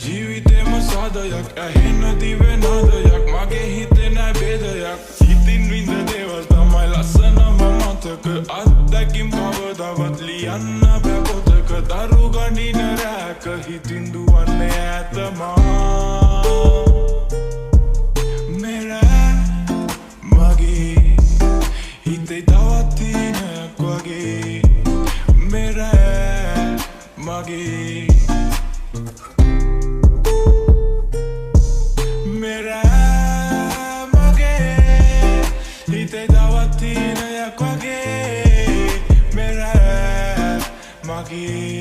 ජීවිතේම සාදයක් ඇහෙන්න දිවේ නාදයක් මගේ හිතේ නෑ බේදයක් හිතින් විඳ දේවල් තමයි ලස්සනම මතක අත්දැකීම් කවදාවත් ලියන්න බෑ පොතක දරු ගනින රැක හිතින් දුවන්නේ ඈතමා මෙරා මගේ හිතේ තවත් තිනක් වගේ මෙරා මගේ හිතේ තවත් තිනයක් වගේ මෙරා මගේ